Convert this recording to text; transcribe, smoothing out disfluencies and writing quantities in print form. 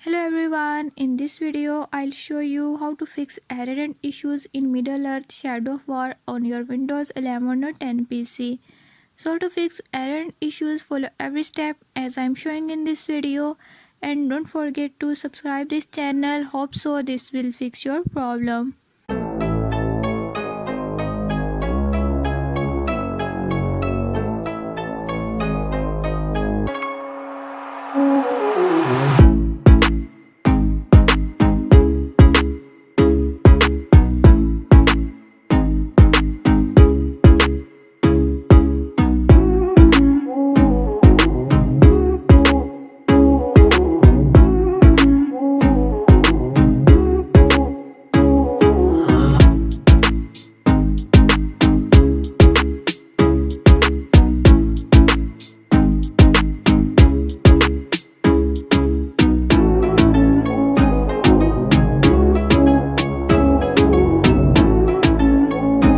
Hello everyone, in this video I'll show you how to fix error and issues in Middle Earth Shadow of War on your Windows 11 or 10 PC. So to fix error and issues, follow every step as I'm showing in this video, and don't forget to subscribe this channel. Hope so this will fix your problem.